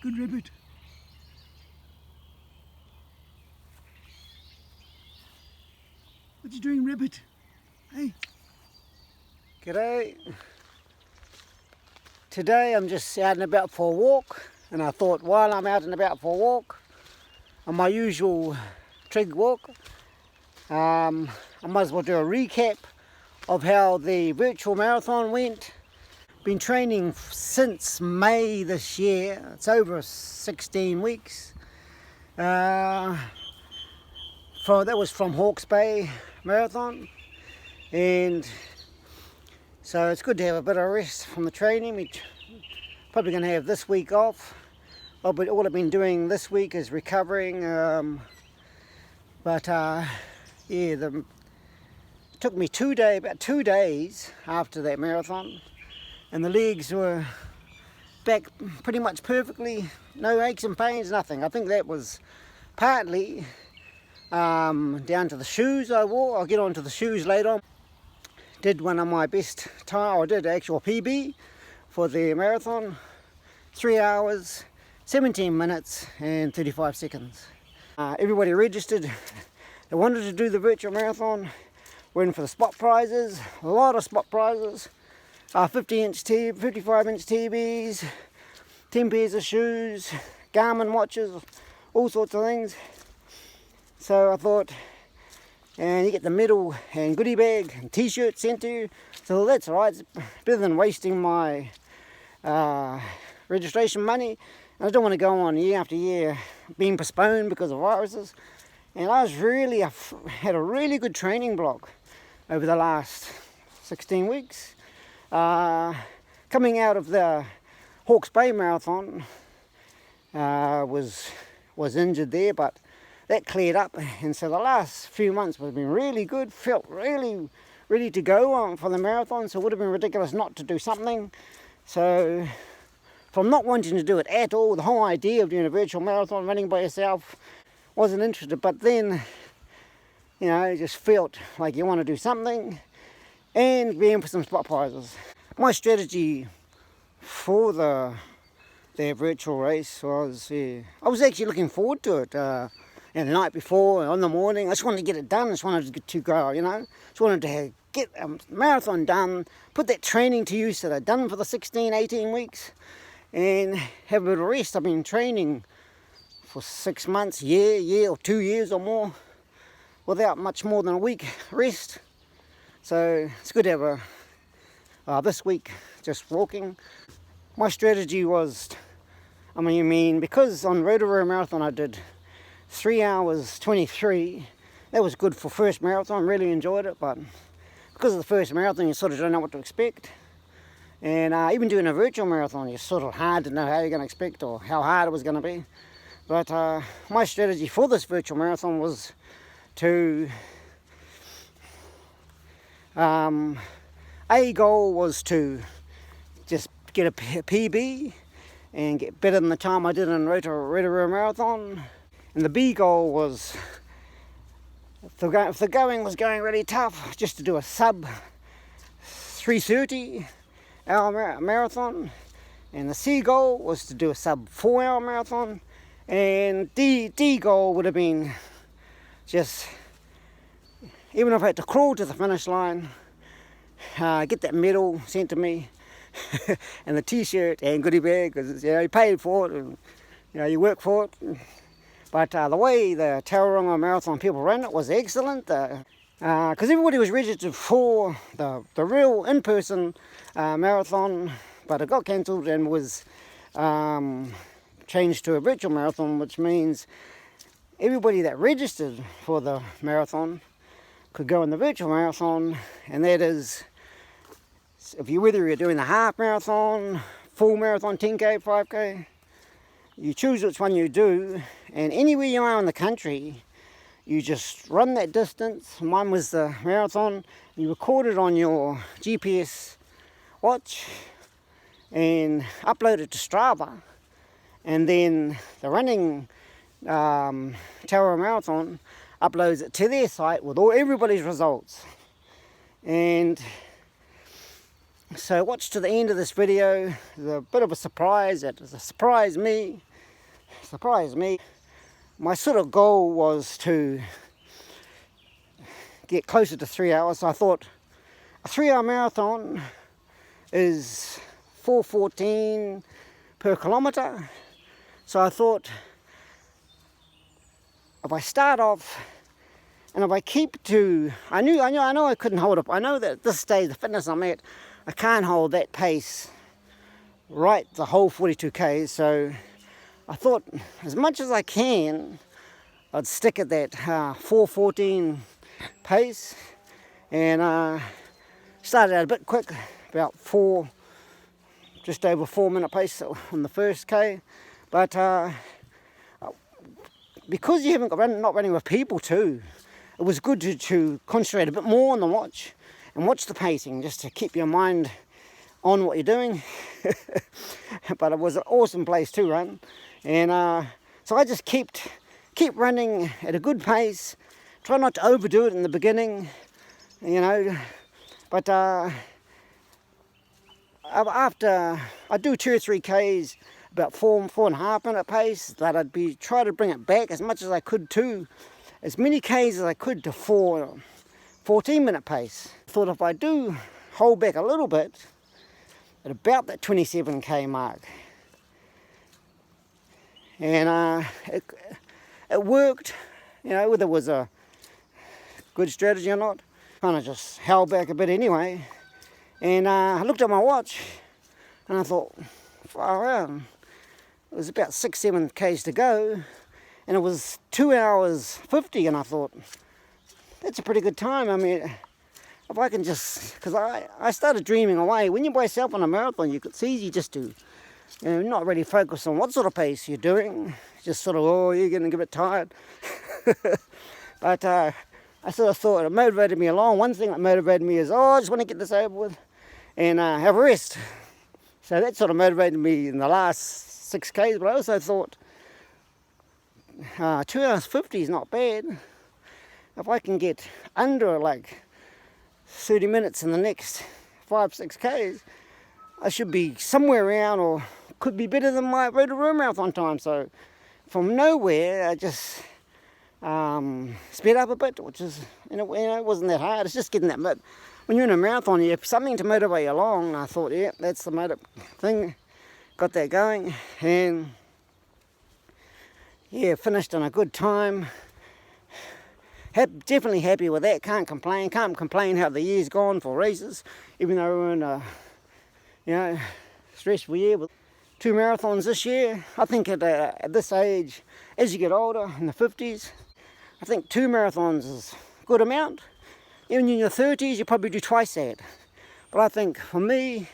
Good rabbit. What you doing, rabbit? Hey. G'day. Today I'm just out and about for a walk, and I thought while I'm out and about for a walk, on my usual trig walk, I might as well do a recap of how the virtual marathon went. Been training since May this year. It's over 16 weeks. That was from Hawke's Bay Marathon, and so it's good to have a bit of rest from the training. We're probably going to have this week off. But all I've been doing this week is recovering. It took me about 2 days after that marathon, and the legs were back pretty much perfectly. No aches and pains, nothing. I think that was partly down to the shoes I wore. I'll get on to the shoes later on. Did one of my best time. I did actual PB for the marathon. 3 hours, 17 minutes and 35 seconds. Everybody registered. They wanted to do the virtual marathon. Went for the spot prizes. A lot of spot prizes. 50-inch TV, 55-inch TVs, 10 pairs of shoes, Garmin watches, all sorts of things. So I thought, and you get the medal and goodie bag and t-shirt sent to you. So that's all right. It's better than wasting my registration money. And I don't want to go on year after year being postponed because of viruses. And I had a really good training block over the last 16 weeks. Coming out of the Hawke's Bay Marathon, was injured there, but that cleared up, and so the last few months have been really good. Felt really ready to go for the marathon, so it would have been ridiculous not to do something. So from not wanting to do it at all, the whole idea of doing a virtual marathon, running by yourself, wasn't interested. But then, it just felt like you want to do something and be in for some spot prizes. My strategy for the virtual race was, I was actually looking forward to it. And the night before, on the morning, I just wanted to get it done. I just wanted to go, Just wanted to get a marathon done, put that training to use that I'd done for the 16, 18 weeks, and have a bit of rest. I've been training for 6 months, year or 2 years or more, without much more than a week rest. So it's good to have this week just walking. My strategy was, because on Rotorua Marathon I did 3 hours 23. That was good for first marathon, really enjoyed it, but because of the first marathon you sort of don't know what to expect. And even doing a virtual marathon, it's sort of hard to know how you're going to expect or how hard it was going to be. But my strategy for this virtual marathon was to, a goal was to just get a PB and get better than the time I did in Rotorua Marathon. And the B goal was, if the going was going really tough, just to do a sub 3:30 hour marathon. And the C goal was to do a sub 4 hour marathon. And D goal would have been just, even if I had to crawl to the finish line, get that medal sent to me, and the t-shirt and goodie bag, because you paid for it, and you work for it. But the way the Tauranga Marathon people ran it was excellent, because everybody was registered for the real in-person marathon, but it got cancelled and was changed to a virtual marathon, which means everybody that registered for the marathon could go in the virtual marathon. And that is, whether you're doing the half marathon, full marathon, 10k, 5k, you choose which one you do, and anywhere you are in the country, you just run that distance. Mine was the marathon. You record it on your GPS watch and upload it to Strava, and then the running Tauranga Marathon uploads it to their site with everybody's results. And so watch to the end of this video. There's a bit of a surprise that surprised me. surprised me. My sort of goal was to get closer to 3 hours. So I thought a 3-hour marathon is 4:14 per kilometre. So I thought, if I start off and if I keep to, I know I couldn't hold up. I know that at this stage, the fitness I'm at, I can't hold that pace right the whole 42 k's. So I thought, as much as I can, I'd stick at that 4:14 pace, and started out a bit quick, about just over 4 minute pace on the first k. But because you haven't got not running with people too, it was good to concentrate a bit more on the watch and watch the pacing, just to keep your mind on what you're doing. But it was an awesome place to run, and so I just keep running at a good pace. Try not to overdo it in the beginning, you know. But after I do 2 or 3 k's, about 4.5 minute pace, that I'd try to bring it back as much as I could to as many k's as I could to 14 minute pace. Thought if I do hold back a little bit at about that 27k mark, and it worked, you know, whether it was a good strategy or not. Kind of just held back a bit anyway, and I looked at my watch and I thought, far out, it was about 6-7 k's to go, and it was 2 hours 50, and I thought, that's a pretty good time. I mean, if I can just, because I started dreaming away. When you're by yourself on a marathon, it's easy just to, you know, not really focus on what sort of pace you're doing, just sort of, oh, you're going to get a bit tired. But I sort of thought it motivated me along. One thing that motivated me is, I just want to get this over with and have a rest. So that sort of motivated me in the last 6 k's, but I also thought 2 hours 50 is not bad. If I can get under like 30 minutes in the next 5-6 k's, I should be somewhere around, or could be better than my Road to Rome marathon time. So from nowhere, I just sped up a bit, which is, you know, it wasn't that hard. It's just getting that bit. When you're in a marathon, you have something to motivate you along. And I thought, yeah, that's the motive thing. Got that going, and yeah, finished on a good time. Definitely happy with that. Can't complain how the year's gone for races, even though we're in a, you know, stressful year. With 2 marathons this year, I think at this age, as you get older, in the 50s, I think 2 marathons is a good amount. Even in your 30s, you probably do twice that. But I think for me,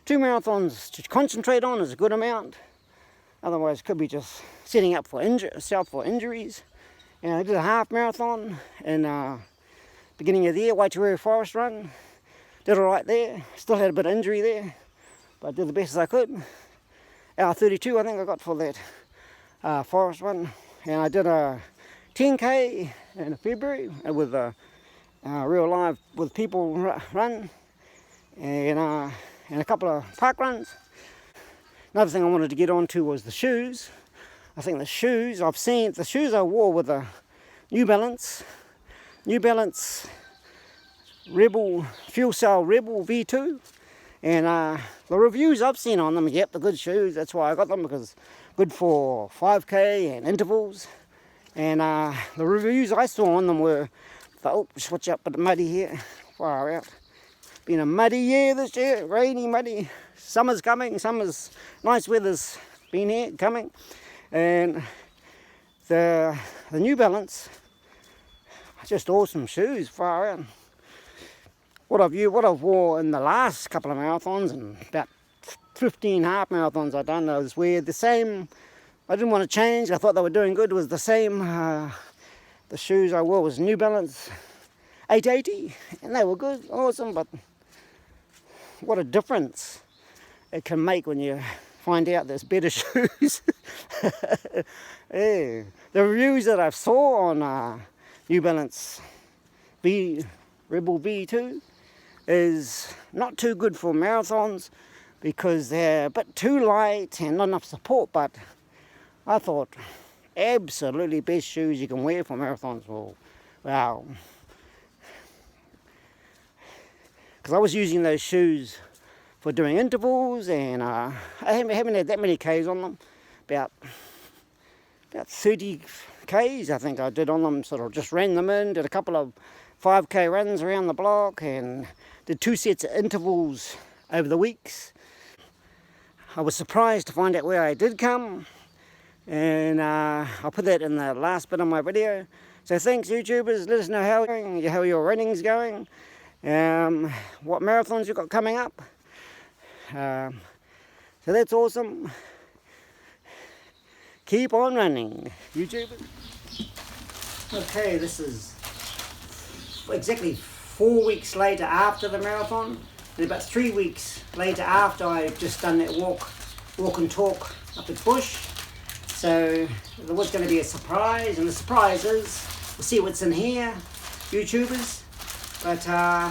2 marathons to concentrate on is a good amount. Otherwise, it could be just setting up for yourself for injuries. And I did a half marathon in beginning of the year, Waitara Forest Run. Did all right there. Still had a bit of injury there, but I did the best as I could. Hour 32, I think I got for that forest run. And I did a 10k in February with a real live with people run, and a couple of park runs. Another thing I wanted to get onto was the shoes. I think the shoes I wore with a New Balance Rebel Fuel Cell Rebel V2, and the reviews I've seen on them, yep, they're good shoes. That's why I got them, because good for 5k and intervals. And the reviews I saw on them were, switch up a bit muddy here, far out. Been a muddy year this year, rainy, muddy. Summer's coming, nice weather's been here, coming. And the New Balance, just awesome shoes, far out. What I've wore in the last couple of marathons, and about 15 half marathons I've done, those were the same. I didn't want to change. I thought they were doing good. It was the same. The shoes I wore was New Balance 880, and they were good, awesome. But what a difference it can make when you find out there's better shoes. Yeah. The reviews that I saw on New Balance Rebel V2 is not too good for marathons, because they're a bit too light and not enough support. But I thought, absolutely best shoes you can wear for marathons. Well, wow. Because I was using those shoes for doing intervals, and I haven't had that many Ks on them. About 30 Ks I think I did on them. Sort of just ran them in, did a couple of 5K runs around the block, and did 2 sets of intervals over the weeks. I was surprised to find out where I did come, and I'll put that in the last bit of my video. So thanks, YouTubers. Let us know how your running's going, what marathons you've got coming up. So that's awesome. Keep on running, YouTubers. Okay, this is exactly 4 weeks later after the marathon, and about 3 weeks later after I've just done that walk and talk up at Bush. So there was going to be a surprise, and the surprise is, we'll see what's in here, YouTubers. But I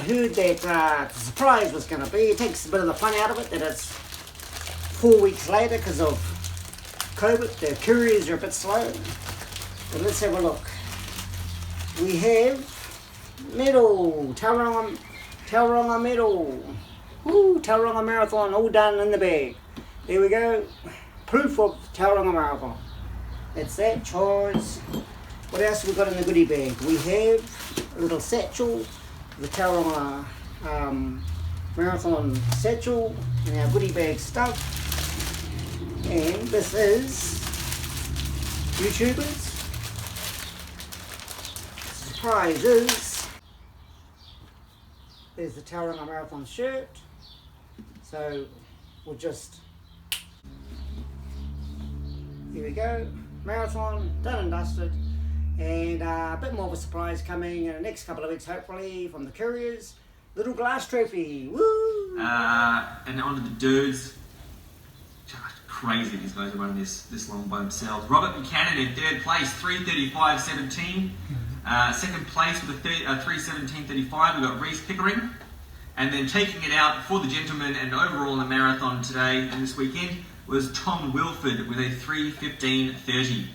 heard that the surprise was going to be, it takes a bit of the fun out of it, that it's 4 weeks later because of COVID. The couriers are a bit slow. But let's have a look. We have medal, Tauranga medal. Woo, Tauranga marathon, all done in the bag. There we go. Proof of Tauranga marathon. That's that, choice. What else have we got in the goodie bag? We have a little satchel, the Tauranga marathon satchel, and our goodie bag stuff. And this is, YouTubers, surprise is, there's the Tauranga marathon shirt. So we'll just, here we go, marathon done and dusted, and a bit more of a surprise coming in the next couple of weeks, hopefully, from the couriers. Little glass trophy, woo! And on to the dudes. Crazy these guys are running this long by themselves. Robert Buchanan in third place, 3:35.17. Second place with a 3:17.35. We've got Reese Pickering. And then taking it out for the gentlemen and overall in the marathon today and this weekend was Tom Wilford with a 3:15.30.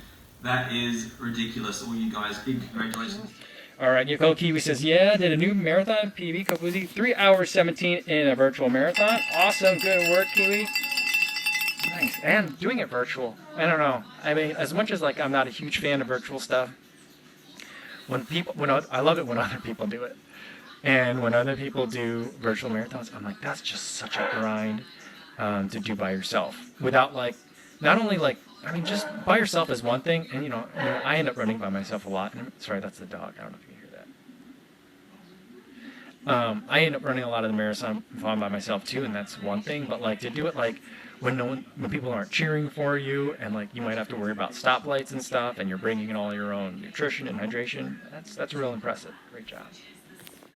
That is ridiculous. All you guys, big congratulations. All right, Nicole Kiwi says, yeah, did a new marathon, PB Kofuzi, 3 hours 17 in a virtual marathon. Awesome, good work, Kiwi. Nice, and doing it virtual. I don't know. I mean, as much as like I'm not a huge fan of virtual stuff, I love it when other people do it, and when other people do virtual marathons, I'm like, that's just such a grind to do by yourself. Without like, not only like, I mean, just by yourself is one thing, and I end up running by myself a lot. Sorry, that's the dog. I don't know if you can hear that. I end up running a lot of the marathon by myself too, and that's one thing. But like to do it like when people aren't cheering for you, and like you might have to worry about stoplights and stuff, and you're bringing in all your own nutrition and hydration. That's real impressive. Great job.